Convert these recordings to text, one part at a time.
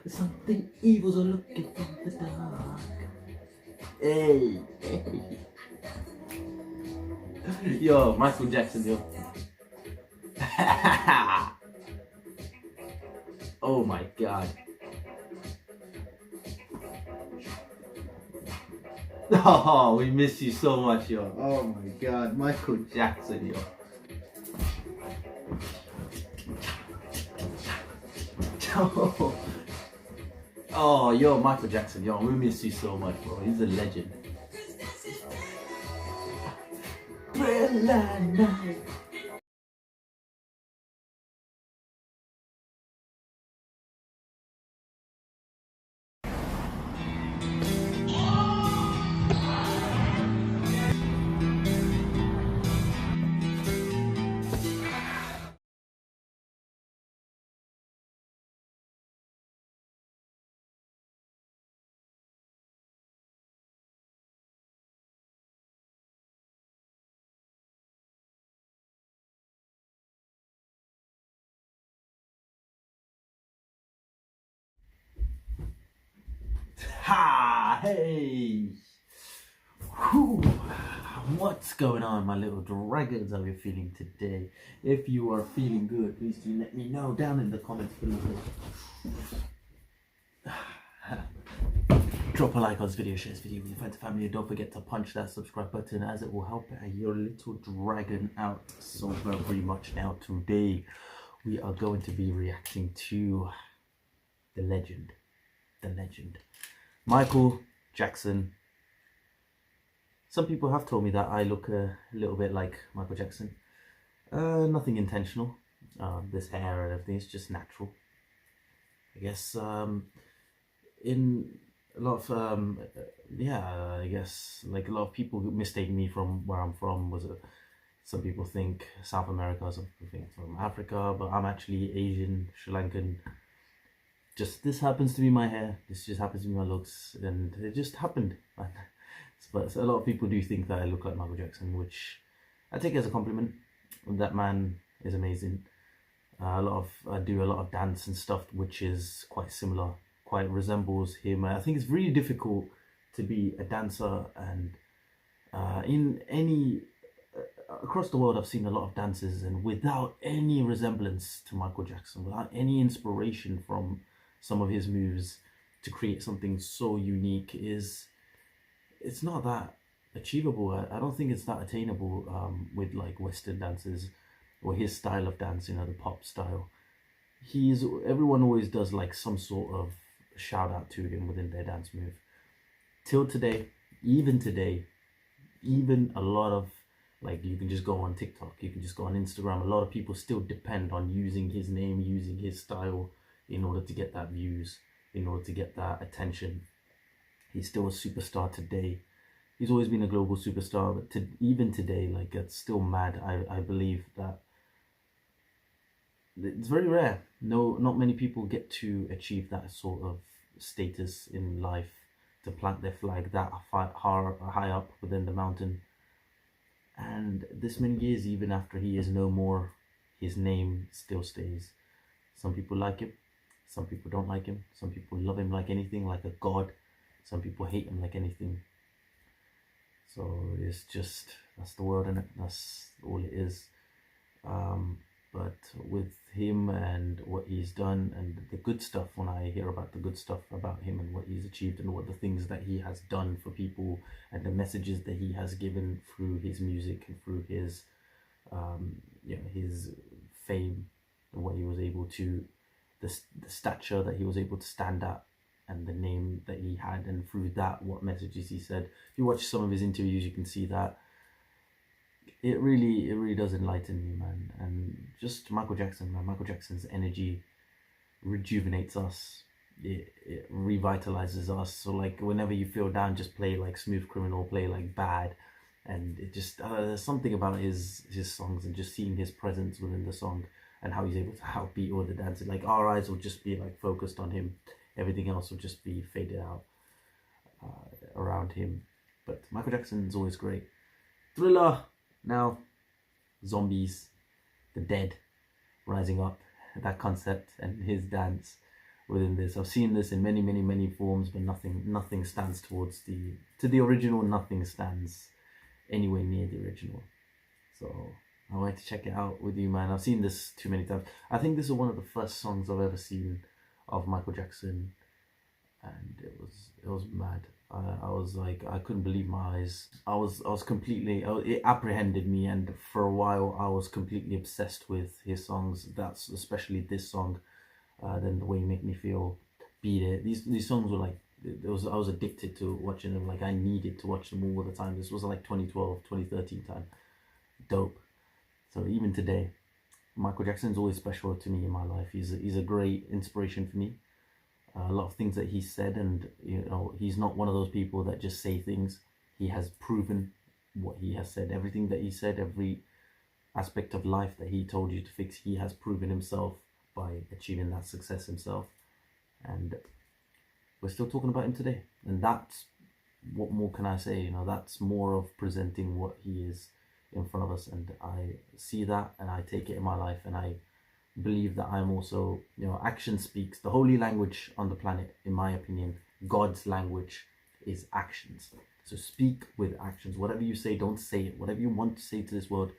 Something evil's looking from the dark. Hey, hey. Yo, Michael Jackson, yo. Oh my god. Oh, we miss you so much, yo. Oh my god, Michael Jackson, yo. Oh, yo, Michael Jackson, yo, we miss you so much, bro. He's a legend. Ha! Hey! Whew. What's going on, my little dragons? How are you feeling today? If you are feeling good, please do let me know down in the comments below. Drop a like on this video, share this video with your friends and family, and don't forget to punch that subscribe button as it will help your little dragon out so very much. Now today we are going to be reacting to the legend Michael Jackson. Some people have told me that I look a little bit like Michael Jackson. Nothing intentional. This hair and everything is just natural. I guess in a lot of I guess like a lot of people mistake me from where I'm from. Some people think South America, some people think from Africa, but I'm actually Asian, Sri Lankan. Just this happens to be my hair. This just happens to be my looks, and it just happened. But a lot of people do think that I look like Michael Jackson, which I take as a compliment. That man is amazing. I do a lot of dance and stuff, which is quite similar, quite resembles him. I think it's really difficult to be a dancer, and in any across the world, I've seen a lot of dancers, and without any resemblance to Michael Jackson, without any inspiration from some of his moves to create something so unique, it's not that achievable. I don't think it's that attainable with like Western dancers or his style of dance, you know, the pop style. Everyone always does like some sort of shout out to him within their dance move. Till today, even a lot of, like, you can just go on TikTok, you can just go on Instagram, a lot of people still depend on using his name, using his style in order to get that views, in order to get that attention. He's still a superstar today. He's always been a global superstar, but even today, like, it's still mad. I believe that it's very rare. Not many people get to achieve that sort of status in life, to plant their flag that high up within the mountain. And this many years, even after he is no more, his name still stays. Some people like him, some people don't like him. Some people love him like anything, like a god. Some people hate him like anything. So it's just, that's the world, innit? That's all it is. But with him and what he's done and the good stuff, when I hear about the good stuff about him and what he's achieved and what the things that he has done for people and the messages that he has given through his music and through his his fame, and what he was able to, the stature that he was able to stand at, and the name that he had, and through that, what messages he said. If you watch some of his interviews, you can see that it really does enlighten me, man. And just Michael Jackson, man. Michael Jackson's energy rejuvenates us. It revitalizes us. So like whenever you feel down, just play like Smooth Criminal, play like Bad, and it just there's something about his songs, and just seeing his presence within the song and how he's able to outbeat all the dancers. Like our eyes will just be like focused on him. Everything else will just be faded out around him. But Michael Jackson's always great. Thriller, now zombies, the dead rising up, that concept and his dance. within this. I've seen this in many, many, many forms, but nothing stands to the original. Nothing stands anywhere near the original. So I wanted to check it out with you, man. I've seen this too many times. I think this is one of the first songs I've ever seen of Michael Jackson, and it was mad. I was like, I couldn't believe my eyes. I was completely, it apprehended me, and for a while I was completely obsessed with his songs. That's especially this song, then The Way You Make Me Feel, Beat It. These songs were like, I was addicted to watching them. Like I needed to watch them all the time. This was like 2012, 2013 time. Dope. So even today, Michael Jackson's always special to me in my life. He's a great inspiration for me. A lot of things that he said, and you know, he's not one of those people that just say things. He has proven what he has said. Everything that he said, every aspect of life that he told you to fix, he has proven himself by achieving that success himself. And we're still talking about him today. And that's, what more can I say? You know, that's more of presenting what he is in front of us. And I see that and I take it in my life, and I believe that I'm also, you know, action speaks. The holy language on the planet, in my opinion, God's language is actions. So speak with actions. Whatever you say, don't say it. Whatever you want to say to this world,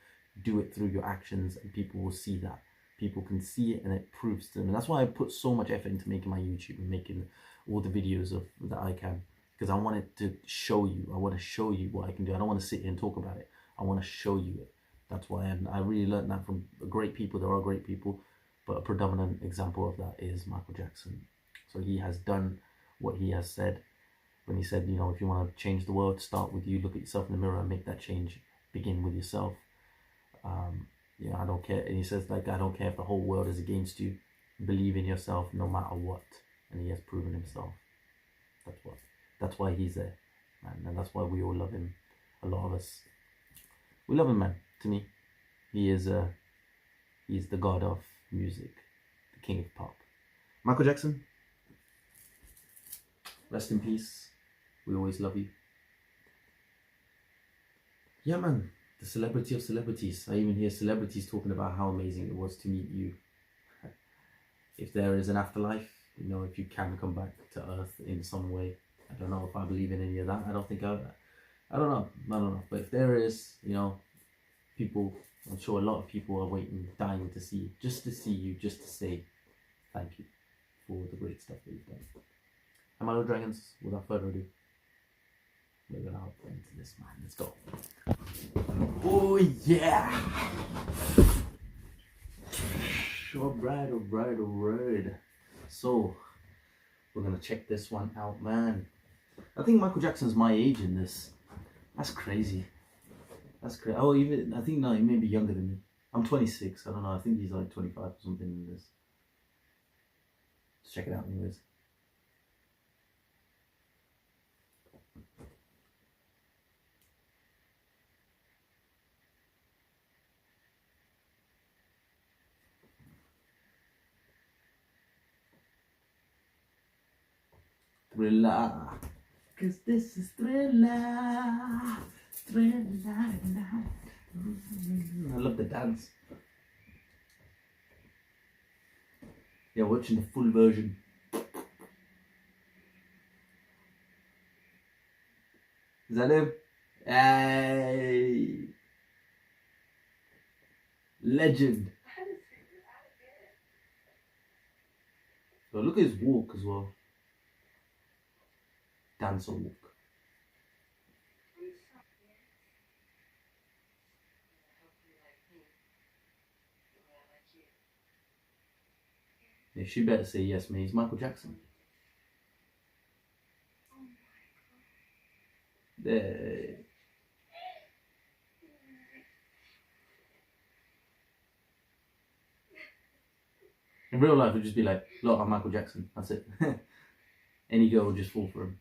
do it through your actions, and people will see that. People can see it, and it proves to them. And that's why I put so much effort into making my YouTube and making all the videos of that I can, because I want it to show you. I want to show you what I can do. I don't want to sit here and talk about it. I want to show you it. That's why, and I really learned that from great people. There are great people, but a predominant example of that is Michael Jackson. So he has done what he has said when he said, you know, if you want to change the world, start with you. Look at yourself in the mirror and make that change. Begin with yourself. Yeah, I don't care. And he says, like, I don't care if the whole world is against you. Believe in yourself no matter what. And he has proven himself. That's why he's there, man. And that's why we all love him. A lot of us, we love him, man. To me, he is the god of music, the king of pop. Michael Jackson, rest in peace. We always love you. Yeah, man, the celebrity of celebrities. I even hear celebrities talking about how amazing it was to meet you. If there is an afterlife, you know, if you can come back to Earth in some way. I don't know if I believe in any of that. I don't know. But if there is, you know, people, I'm sure a lot of people are waiting, dying to see you, just to say thank you for the great stuff that you've done. And my little dragons, without further ado, we're gonna hop into this, man. Let's go. Oh yeah! Alright. So, we're gonna check this one out, man. I think Michael Jackson's my age in this. That's crazy. That's crazy. Oh, even, I think, no, he may be younger than me. I'm 26. I don't know. I think he's like 25 or something in this. Let's check it out anyways. Thriller. Cause this is Thriller. I love the dance. Yeah, watching the full version. Is that him? Hey! Legend. So look at his walk as well. Dancer walk. Yeah, she better say yes, man. He's Michael Jackson. There. In real life, it'd just be like, look, I'm Michael Jackson. That's it. Any girl would just fall for him.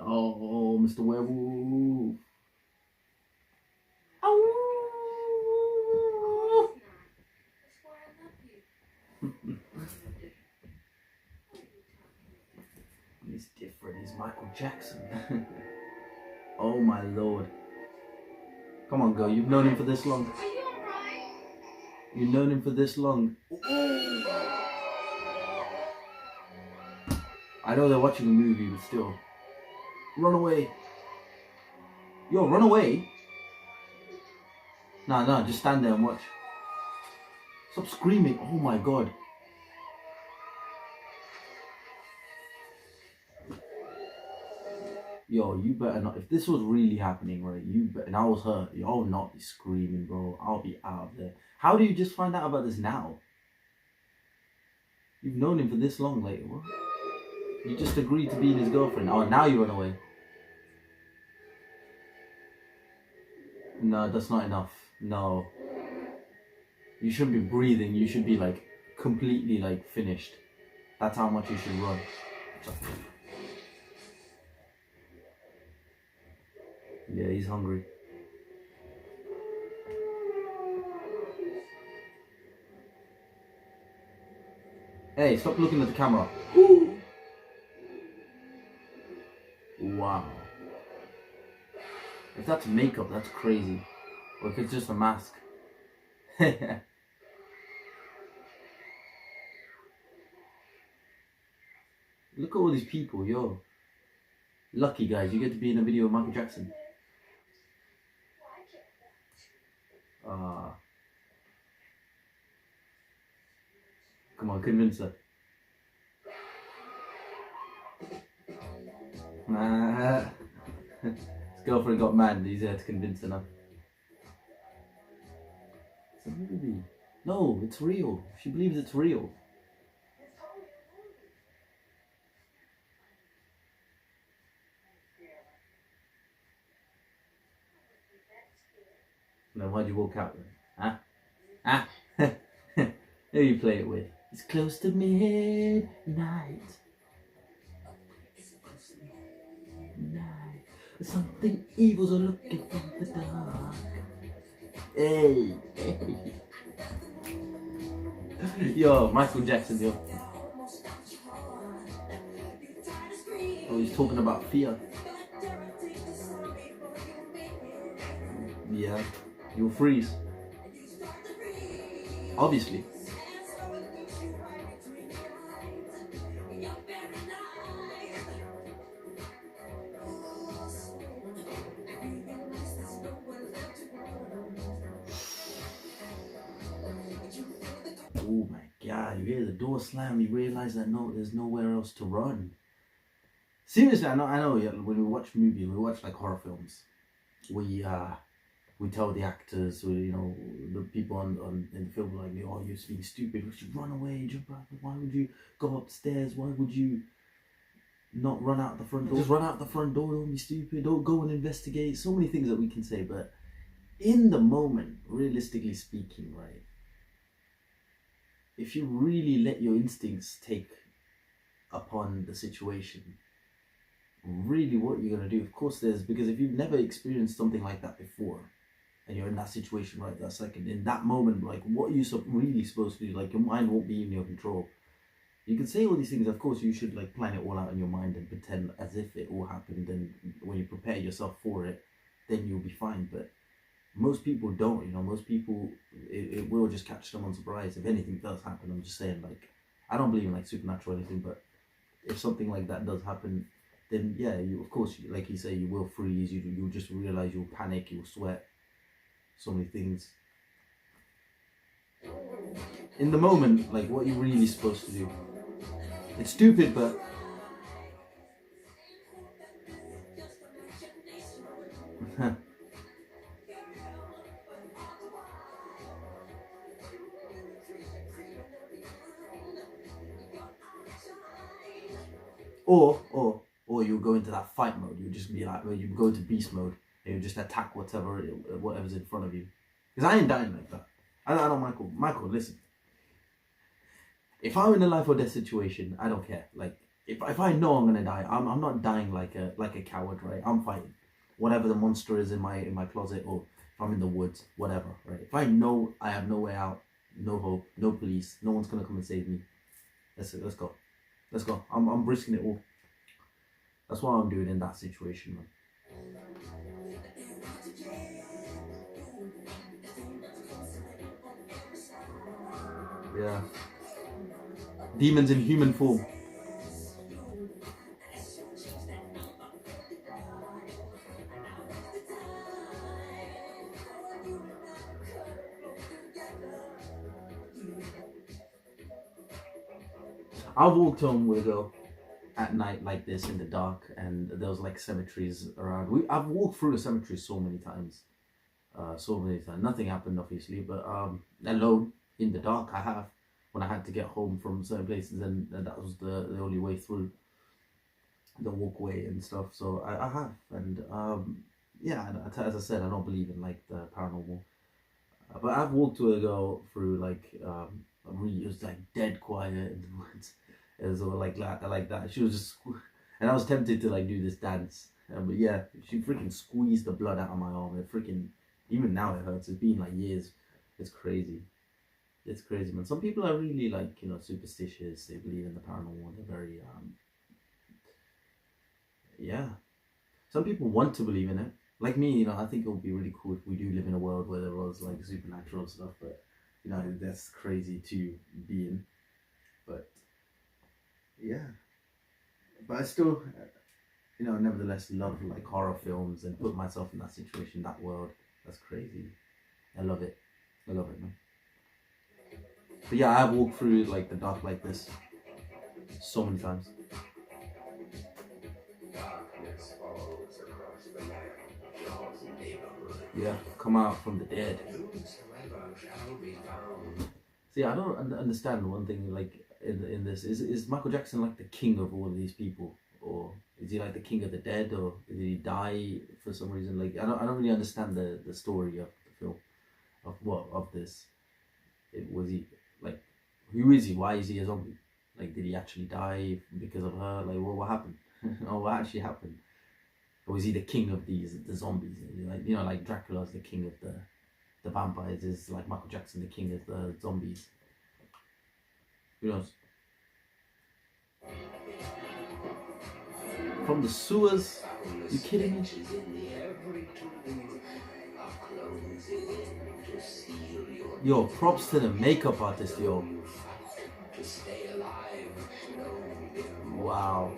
Oh, Mr. Werewolf. Oh. He's different. He's Michael Jackson. Oh my lord. Come on, girl. You've known him for this long. You've known him for this long. I know they're watching a movie, but still. Run away. Yo, run away. Nah, just stand there and watch. Stop screaming. Oh my god. Yo, you better not. If this was really happening, right, and I was hurt, I'll not be screaming, bro. I'll be out of there. How do you just find out about this now? You've known him for this long, like, what? You just agreed to be his girlfriend. Oh, now you run away. No, that's not enough. No. You shouldn't be breathing. You should be, like, completely, like, finished. That's how much you should run. Yeah, he's hungry. Hey, stop looking at the camera. Wow. If that's makeup, that's crazy. Or if it's just a mask. Look at all these people, yo. Lucky guys, you get to be in a video with Michael Jackson. Come on, convince her. His girlfriend got mad and he's there to convince her now. It's a movie. No, it's real. She believes it's real. Then why'd you walk out then? Huh? Who you play it with? It's close to midnight. Something evil's looking from the dark. Hey. Yo, Michael Jackson, yo. Oh, he's talking about fear. Yeah, you'll freeze. Obviously. Oh my god, you hear the door slam, you realize that there's nowhere else to run. Seriously, I know. Yeah, when we watch movies, we watch like horror films. We tell the actors, the people in the film, like, oh, you're being stupid. We should run away, jump out. Why would you go upstairs? Why would you not run out the front door? Just run out the front door. Don't be stupid. Don't go and investigate. So many things that we can say, but in the moment, realistically speaking, right? If you really let your instincts take upon the situation, really what you're going to do, of course because if you've never experienced something like that before, and you're in that situation right that second, in that moment, like, what are you really supposed to do? Like, your mind won't be in your control. You can say all these things, of course you should like plan it all out in your mind and pretend as if it all happened, and when you prepare yourself for it, then you'll be fine. But most people don't, most people, it will just catch them on surprise. If anything does happen, I'm just saying, like, I don't believe in like supernatural or anything, but if something like that does happen, then yeah, you, of course, like you say, you will freeze, you'll just realize, you'll panic, you'll sweat, so many things. In the moment, like, what are you really supposed to do? It's stupid, but or you'll go into that fight mode. You'll just be like, you go into beast mode and you just attack whatever's in front of you. Because I ain't dying like that. I know Michael, listen. If I'm in a life or death situation, I don't care. Like, if I know I'm gonna die, I'm not dying like a coward, right? I'm fighting whatever the monster is in my closet, or if I'm in the woods, whatever, right? If I know I have no way out, no hope, no police, no one's gonna come and save me, let's go. I'm risking it all. That's what I'm doing in that situation, man. Yeah. Demons in human form. I walked home with a girl at night like this in the dark, and there was like cemeteries around. I've walked through a cemetery so many times. So many times. Nothing happened obviously, but alone in the dark I have, when I had to get home from certain places, and that was the only way through the walkway and stuff. So I have, and yeah, as I said, I don't believe in like the paranormal, but I've walked to a girl through like it was like dead quiet in the woods. It was all like that. She was just, and I was tempted to like do this dance, but yeah, she freaking squeezed the blood out of my arm. It freaking, even now it hurts. It's been like years. It's crazy. It's crazy, man. Some people are really like, you know, superstitious. They believe in the paranormal. They're very yeah. Some people want to believe in it. Like me, you know, I think it would be really cool if we do live in a world where there was like supernatural stuff, but you know, that's crazy to be in. But yeah, but I still, you know, nevertheless love like horror films and put myself in that situation, that world. That's crazy. I love it. I love it, man. But yeah, I've walked through like the dark like this so many times. Yeah, come out from the dead. See, I don't understand one thing like in this. Is Michael Jackson like the king of all of these people, or is he like the king of the dead, or did he die for some reason? Like I don't really understand the story of the film, of this. Was he like, who is he? Why is he a zombie? Like, did he actually die because of her? Like, what happened? Or what actually happened? Or is he the king of the zombies? Like, you know, like Dracula's the king of the vampires. Is like Michael Jackson the king of the zombies? Who knows? From the sewers? You kidding me? Yo, props to the makeup artist, yo. Wow.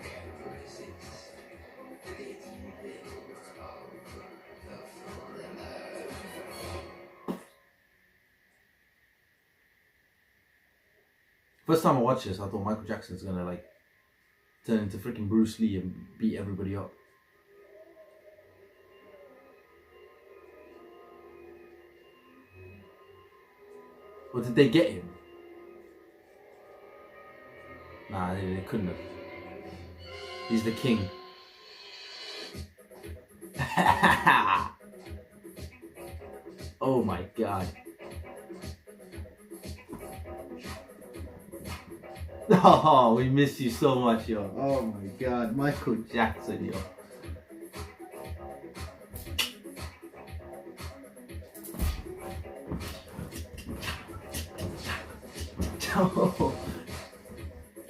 First time I watched this, I thought Michael Jackson's gonna like turn into freaking Bruce Lee and beat everybody up. Or did they get him? Nah, they couldn't have. He's the king. Oh my god. Oh, we miss you so much, yo. Oh my god, Michael Jackson, yo.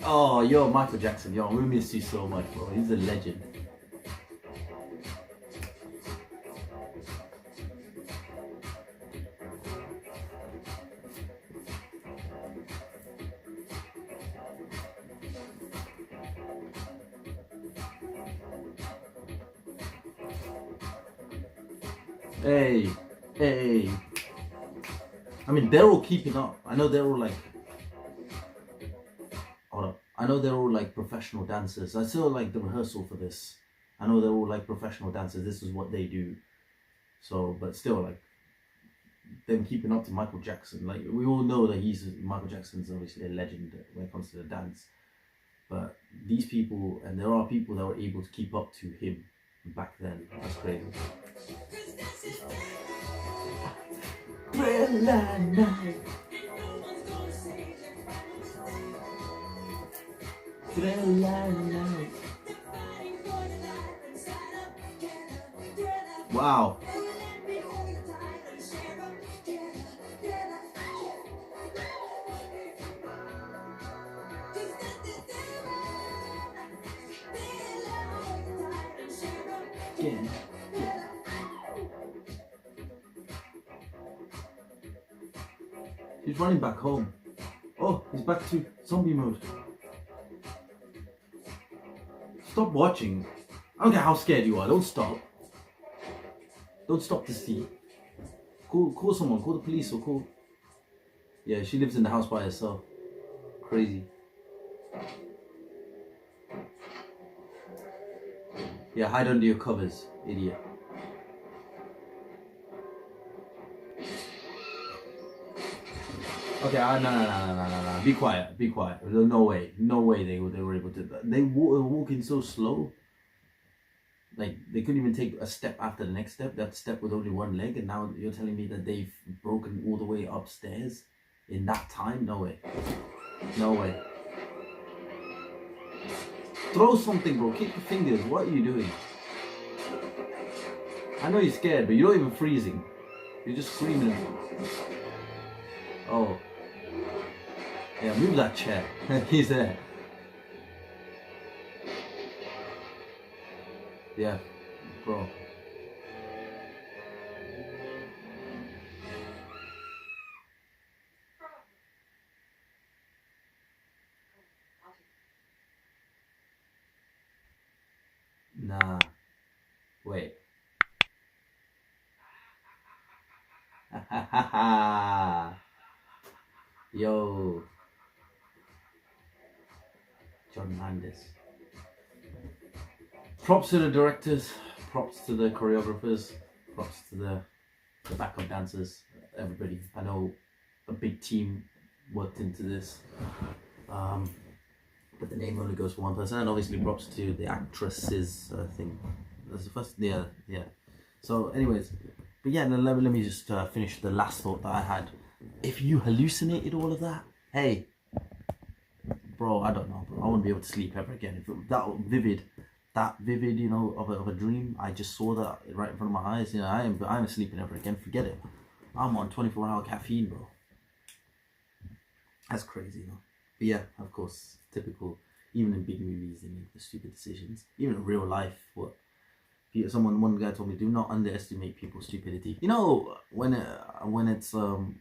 Oh, yo, Michael Jackson, yo, we miss you so much, bro. He's a legend. Hey. I mean, they're all keeping up. I know they're all like, hold up. I know they're all like professional dancers. I saw like the rehearsal for this. I know they're all like professional dancers. This is what they do. So, but still, like, them keeping up to Michael Jackson. Like, we all know that Michael Jackson's obviously a legend when it comes to the dance. But these people, and there are people that were able to keep up to him back then. That's crazy. Wow. Yeah. He's running back home. Oh, he's back to zombie mode. Stop watching. I don't care how scared you are. Don't stop. Don't stop to see. Call someone. Call the police or call. Yeah, she lives in the house by herself. Crazy. Yeah, hide under your covers, idiot. Okay, no. Be quiet. Be quiet. No way. No way they were able to. They were walking so slow. Like, they couldn't even take a step after the next step. That step with only one leg, and now you're telling me that they've broken all the way upstairs in that time? No way. No way. Throw something, bro. Kick the fingers. What are you doing? I know you're scared, but you're not even freezing. You're just screaming. Oh. Yeah, move that chair. He's there. Yeah, bro. Nah. Wait. Yo. John Landis. Props to the directors, props to the choreographers, props to the backup dancers, everybody. I know a big team worked into this. But the name only goes for one person, and obviously props to the actresses. I think that's the first. Yeah. So, anyways, but yeah, let me just finish the last thought that I had. If you hallucinated all of that, hey, bro, I don't know, bro. I wouldn't be able to sleep ever again. If it, that vivid, you know, of a dream, I just saw that right in front of my eyes. You know, I'm sleeping ever again. Forget it. I'm on 24-hour caffeine, bro. That's crazy, you know. But yeah, of course, typical. Even in big movies, they make the stupid decisions. Even in real life, one guy told me, do not underestimate people's stupidity. You know, when it's I'm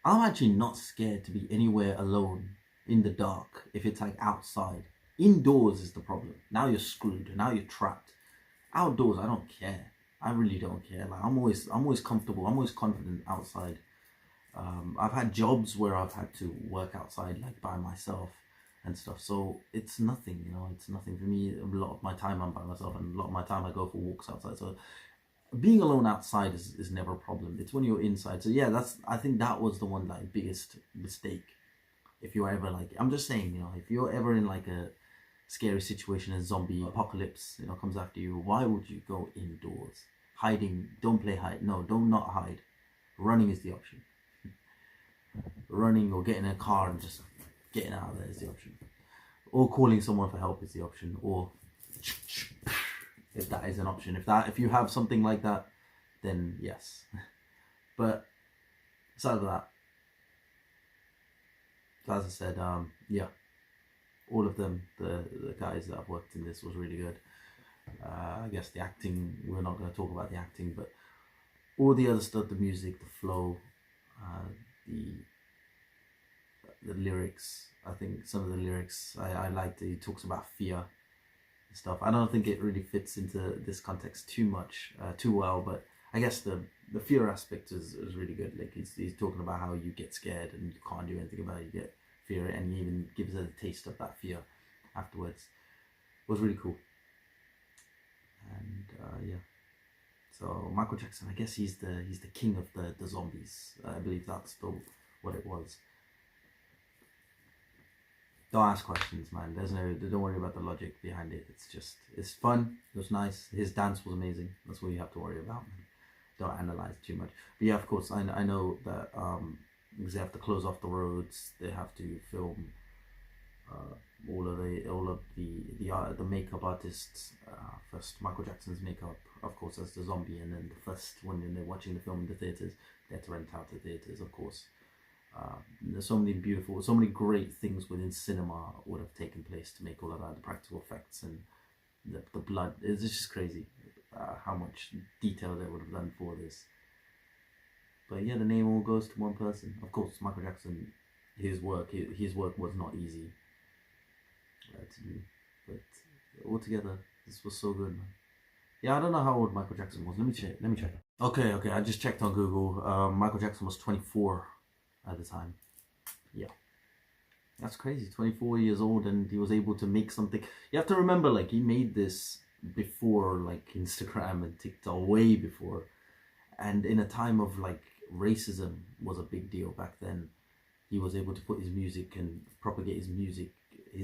actually not scared to be anywhere alone in the dark if it's like outside. Indoors is the problem. Now you're screwed. Now you're trapped. Outdoors, I don't care. I really don't care. Like I'm always comfortable. I'm always confident outside. I've had jobs where I've had to work outside, like by myself and stuff. So it's nothing, you know. It's nothing for me. A lot of my time I'm by myself, and a lot of my time I go for walks outside. So being alone outside is never a problem. It's when you're inside. So yeah, I think that was the one like biggest mistake. If you're ever like, I'm just saying, you know, if you're ever in like a scary situation, a zombie apocalypse, you know, comes after you, why would you go indoors? Hiding, don't play hide. No, don't not hide. Running is the option. Running or getting in a car and just getting out of there is the option. Or calling someone for help is the option. Or if that is an option. If you have something like that, then yes. But aside of that, as I said, yeah, all of them, the guys that have worked in this was really good. I guess the acting, we're not going to talk about the acting, but all the other stuff, the music, the flow, the lyrics. I think some of the lyrics I liked. He talks about fear and stuff. I don't think it really fits into this context too well, but I guess the fear aspect is really good. Like he's talking about how you get scared and you can't do anything about it. You get fear, and he even gives a taste of that fear afterwards. It was really cool. And yeah. So Michael Jackson, I guess he's the king of the zombies. I believe that's what it was. Don't ask questions, man. Don't worry about the logic behind it. It's fun. It was nice. His dance was amazing. That's what you have to worry about, man. Don't analyze too much. But yeah, of course, I know that because they have to close off the roads. They have to film all of the makeup artists. First Michael Jackson's makeup, of course, as the zombie, and then the first when they're watching the film in the theaters, they had to rent out the theaters, of course. There's so many great things within cinema would have taken place to make all of that, the practical effects and the blood. It's just crazy how much detail they would have done for this. But yeah, the name all goes to one person. Of course, Michael Jackson his work was not easy to do, but altogether this was so good, man. Yeah, I don't know how old Michael Jackson was. Let me check. Okay, I just checked on Google. Michael Jackson was 24 at the time. Yeah, that's crazy. 24 years old, and he was able to make something. You have to remember, like, he made this before, like, Instagram and TikTok, way before. And in a time of, like, racism was a big deal back then. He was able to put his music and propagate his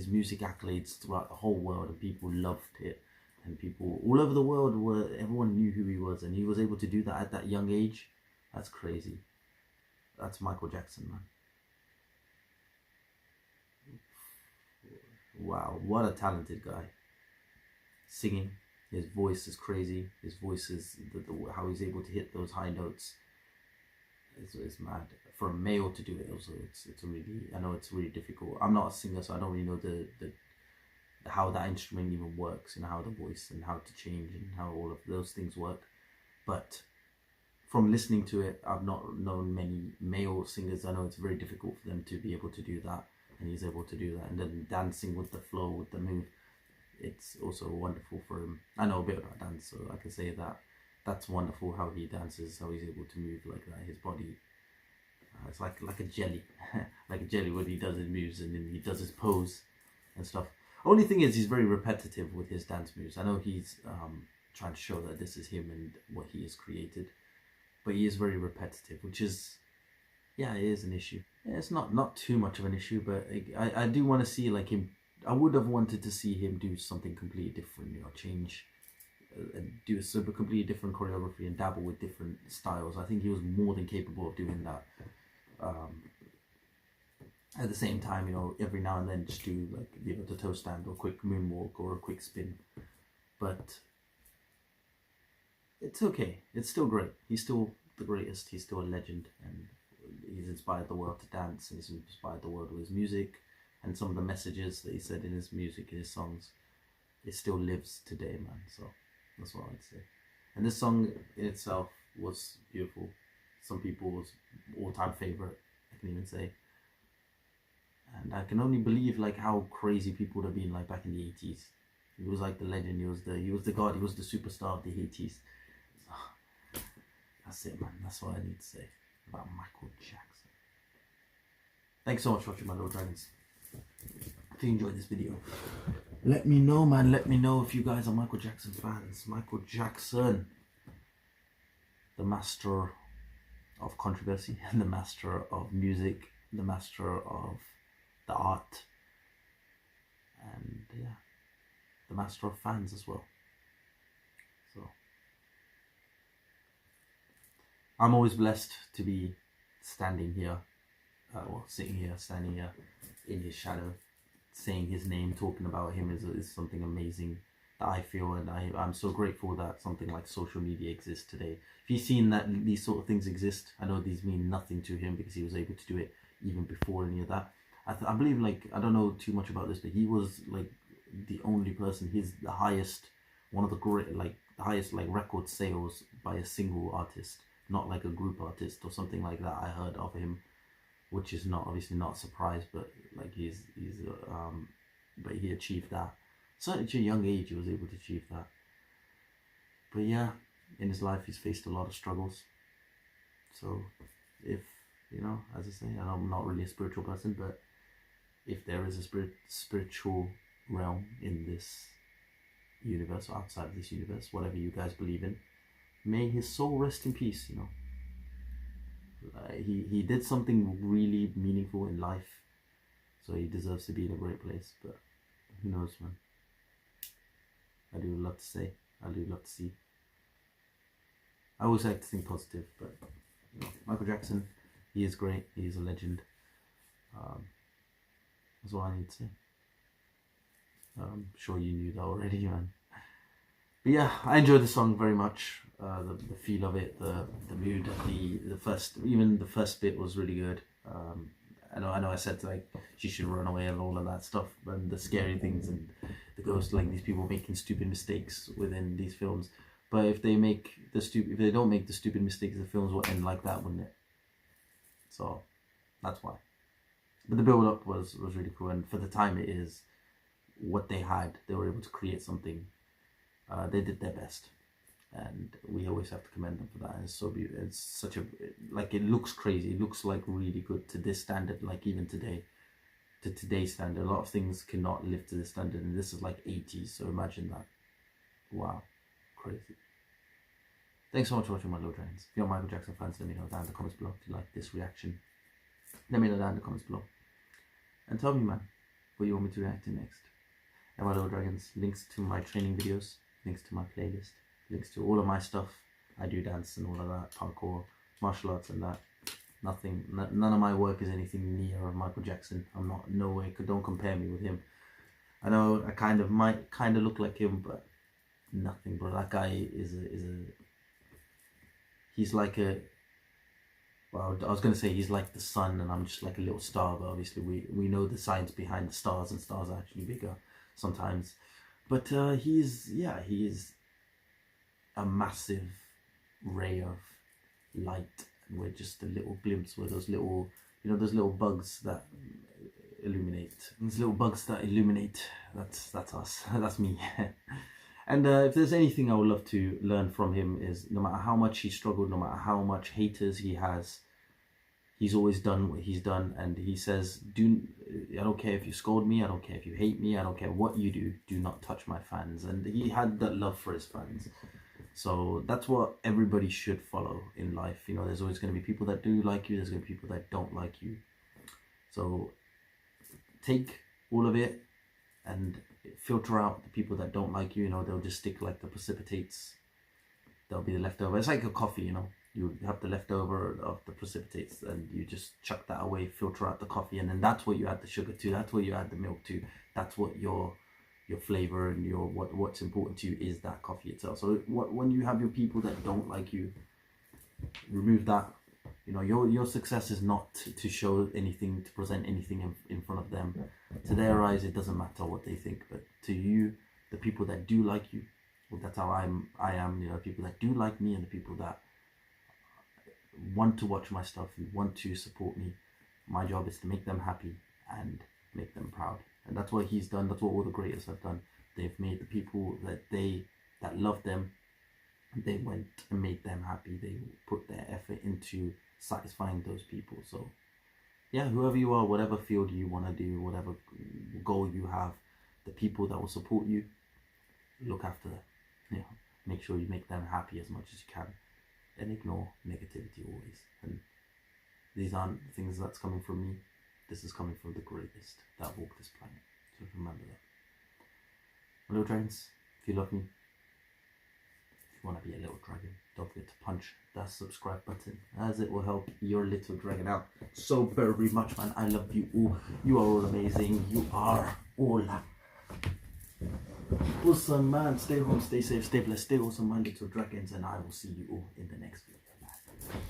music accolades throughout the whole world, and people loved it. And people all over the world everyone knew who he was, and he was able to do that at that young age. That's crazy. That's Michael Jackson, man. Wow, what a talented guy. Singing, his voice is crazy. His voice is how he's able to hit those high notes. It's mad. For a male to do it also, it's really, I know it's really difficult. I'm not a singer, so I don't really know the how that instrument even works, and how the voice and how to change and how all of those things work. But from listening to it, I've not known many male singers. I know it's very difficult for them to be able to do that, and he's able to do that. And then dancing with the flow, with the move, it's also wonderful for him. I know a bit about dance, so I can say that that's wonderful how he dances, how he's able to move like that. His body, it's like a jelly, like a jelly when he does his moves, and then he does his pose and stuff. Only thing is, he's very repetitive with his dance moves. I know he's trying to show that this is him and what he has created, but he is very repetitive, which is, yeah, it is an issue. Yeah, it's not too much of an issue, but I do want to see, like, him. I would have wanted to see him do something completely different, change and do a super completely different choreography and dabble with different styles. I think he was more than capable of doing that. At the same time, every now and then just do, like, the toe stand or a quick moonwalk or a quick spin. But it's okay. It's still great. He's still the greatest. He's still a legend, and he's inspired the world to dance, and he's inspired the world with his music, and some of the messages that he said in his music, in his songs, it still lives today, man. So that's what I'd say. And this song in itself was beautiful. Some people's all-time favorite, I can even say. And I can only believe, like, how crazy people would have been, like, back in the 80s. He was like the legend. He was the god. He was the superstar of the 80s. So, that's it, man. That's what I need to say about Michael Jackson. Thanks so much for watching, my little dragons. If you enjoyed this video, let me know, man. Let me know if you guys are Michael Jackson fans. Michael Jackson, the master of controversy, and the master of music, the master of the art, and yeah, the master of fans as well. So I'm always blessed to be standing here, standing here in his shadow, saying his name, talking about him is something amazing that I feel, and I'm so grateful that something like social media exists today. If you've seen that these sort of things exist, I know these mean nothing to him because he was able to do it even before any of that. I believe, like, I don't know too much about this, but he was, like, the only person. He's the highest, one of the great, like, the highest, like, record sales by a single artist, not like a group artist or something like that. I heard of him, which is not, obviously not a surprise, but, like, but he achieved that. Such a young age, he was able to achieve that. But yeah, in his life, he's faced a lot of struggles. So if, as I say, I'm not really a spiritual person, but if there is a spiritual realm in this universe or outside of this universe, whatever you guys believe in, may his soul rest in peace. He did something really meaningful in life, so he deserves to be in a great place. But who knows, man? I do love to say, I do love to see. I always like to think positive, but Michael Jackson, he is great. He is a legend. That's all I need to say. I'm sure you knew that already, man. But yeah, I enjoyed the song very much. The feel of it, the mood, even the first bit was really good. I know I said, like, she should run away and all of that stuff, and the scary things and the ghost, like, these people making stupid mistakes within these films. But if they don't make the stupid mistakes, the films will end like that, wouldn't it? So that's why. But the build up was really cool, and for the time it is, what they had, they were able to create something. They did their best, and we always have to commend them for that. And it's so beautiful. It's such a, like, it looks crazy. It looks like really good to this standard. Like even today, to today's standard, a lot of things cannot live to this standard, and this is like 80s. So imagine that. Wow, crazy. Thanks so much for watching, my little dragons. If you're Michael Jackson fans, let me know down in the comments below if you like this reaction. Let me know down in the comments below. And tell me, man, what you want me to react to next. And my little dragons, links to my training videos, links to my playlist, links to all of my stuff. I do dance and all of that, parkour, martial arts and that. None of my work is anything near Michael Jackson. I'm not, no way, don't compare me with him. I know I might look like him, but nothing, bro. That guy he's like a, well, I was going to say he's like the sun and I'm just like a little star, but obviously we know the science behind the stars, and stars are actually bigger sometimes. But he is a massive ray of light, and we're just a little glimpse. We're those little, those little bugs that illuminate. These little bugs that illuminate. That's us. That's me. And if there's anything I would love to learn from him is, no matter how much he struggled, no matter how much haters he has, he's always done what he's done. And he says, I don't care if you scold me, I don't care if you hate me, I don't care what you do not touch my fans. And he had that love for his fans. So that's what everybody should follow in life. There's always going to be people that do like you, there's going to be people that don't like you. So take all of it and filter out the people that don't like you. They'll just stick like the precipitates. They'll be the leftover. It's like a coffee, you have the leftover of the precipitates and you just chuck that away, filter out the coffee, and then that's what you add the sugar to, that's what you add the milk to, that's what your flavor and what's important to you is that coffee itself. So when you have your people that don't like you, remove that. Your success is not to show anything, to present anything in front of them. To their eyes, it doesn't matter what they think, but to you, the people that do like you, well, that's how I am. People that do like me and the people that want to watch my stuff and want to support me. My job is to make them happy and make them proud, and that's what he's done. That's what all the greatest have done. They've made the people that love them, they went and made them happy. They put their effort into satisfying those people. So yeah, whoever you are, whatever field you want to do, whatever goal you have, the people that will support you, look after them. Make sure you make them happy as much as you can, and ignore negativity always. And these aren't things that's coming from me. This is coming from the greatest that walked this planet. So remember that. My little dragons, if you love me, if you want to be a little dragon, don't forget to punch that subscribe button, as it will help your little dragon out so very much, man. I love you all. You are all amazing. You are all awesome, man. Stay home, stay safe, stay blessed, stay awesome, my little dragons, and I will see you all in the next video, man.